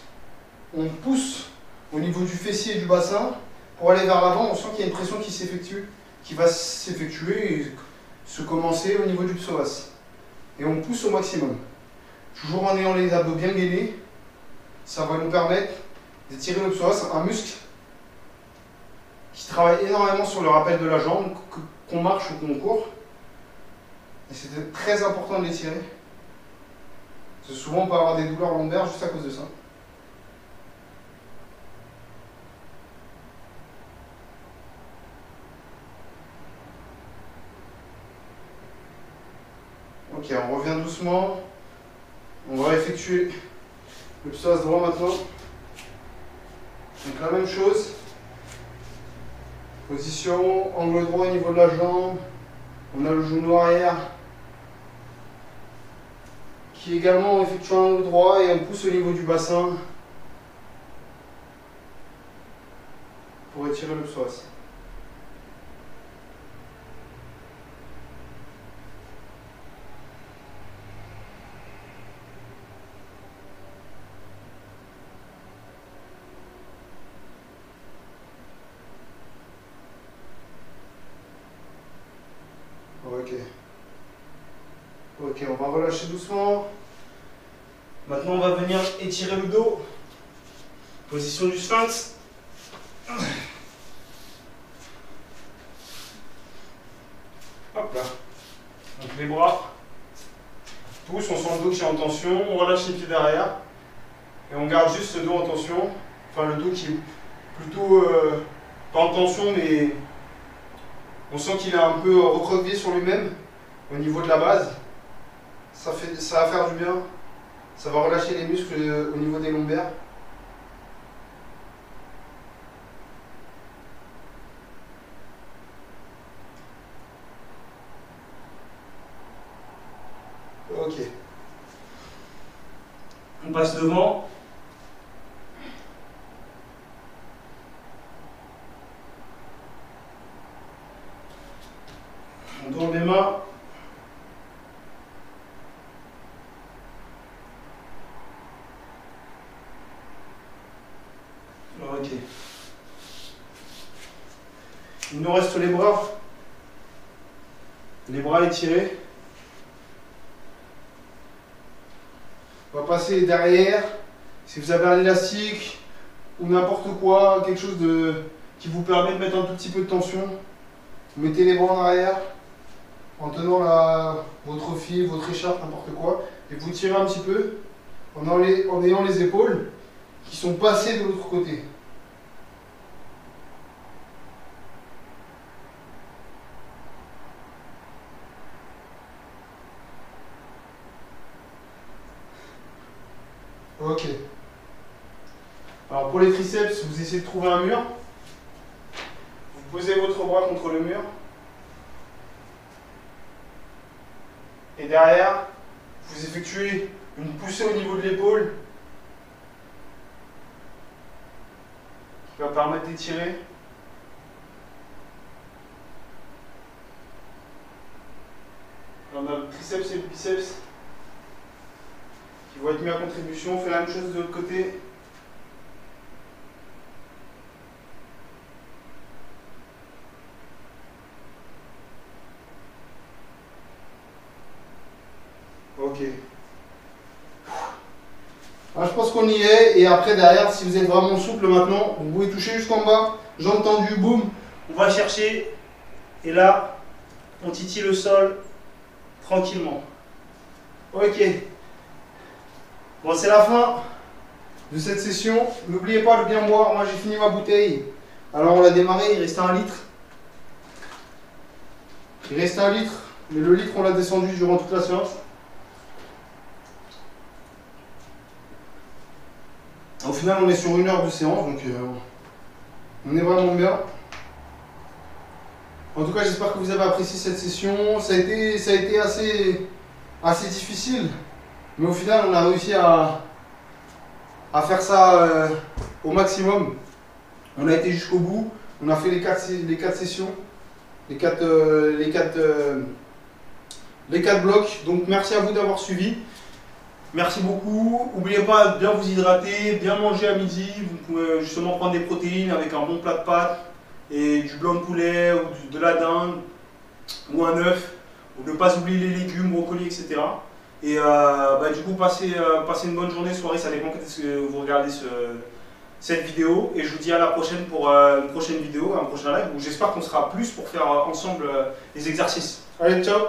au niveau du fessier et du bassin pour aller vers l'avant, on sent qu'il y a une pression qui s'effectue, qui va s'effectuer et se commencer au niveau du psoas. Et on pousse au maximum. Toujours en ayant les abdos bien gainés, ça va nous permettre d'étirer le psoas, un muscle qui travaille énormément sur le rappel de la jambe, qu'on marche ou qu'on court. Et c'est très important de l'étirer. Parce que souvent on peut avoir des douleurs lombaires juste à cause de ça. Ok, on revient doucement. On va effectuer le psoas droit maintenant. Donc la même chose. Position, angle droit au niveau de la jambe. On a le genou arrière qui également effectue un angle droit et on pousse au niveau du bassin pour étirer le psoas. Ok. Ok, on va relâcher doucement. Maintenant, on va venir étirer le dos. Position du sphinx. Hop là. Donc les bras poussent, on sent le dos qui est en tension. On relâche les pieds derrière. Et on garde juste le dos en tension. Enfin, le dos qui est plutôt pas en tension, mais on sent qu'il est un peu recroquevillé sur lui-même au niveau de la base. Ça va faire du bien. Ça va relâcher les muscles au niveau des lombaires. Ok. On passe devant. On tourne les mains. Ok. Il nous reste les bras. Les bras étirés. On va passer derrière. Si vous avez un élastique ou n'importe quoi, quelque chose qui vous permet de mettre un tout petit peu de tension, vous mettez les bras en arrière en tenant votre fil, votre écharpe, n'importe quoi, et vous tirez un petit peu en ayant les épaules qui sont passées de l'autre côté. Ok. Alors pour les triceps, vous essayez de trouver un mur. Vous posez votre bras contre le mur. Et derrière, vous effectuez une poussée au niveau de l'épaule qui va permettre d'étirer. On a le triceps et le biceps qui vont être mis à contribution. On fait la même chose de l'autre côté. Ok. Alors, je pense qu'on y est. Et après, derrière, si vous êtes vraiment souple maintenant, vous pouvez toucher jusqu'en bas. Jambes tendues, boum. On va chercher. Et là, on titille le sol tranquillement. Ok. Bon, c'est la fin de cette session. N'oubliez pas de bien boire. Moi, j'ai fini ma bouteille. Alors, on l'a démarré. Il restait 1 litre. Il restait 1 litre. Mais le litre, on l'a descendu durant toute la séance. Au final, on est sur 1 heure de séance, donc on est vraiment bien. En tout cas, j'espère que vous avez apprécié cette session. Ça a été assez difficile, mais au final, on a réussi à faire ça au maximum. On a été jusqu'au bout. On a fait les 4 sessions, les 4 blocs. Donc, merci à vous d'avoir suivi. Merci beaucoup. N'oubliez pas de bien vous hydrater, bien manger à midi. Vous pouvez justement prendre des protéines avec un bon plat de pâtes. et du blanc de poulet ou de la dinde ou un œuf, ou ne pas oublier les légumes, brocolis, etc. Et du coup, passez une bonne journée, soirée, ça dépend quand est-ce que vous regardez cette vidéo. Et je vous dis à la prochaine pour une prochaine vidéo, un prochain live où j'espère qu'on sera plus pour faire ensemble les exercices. Allez, ciao!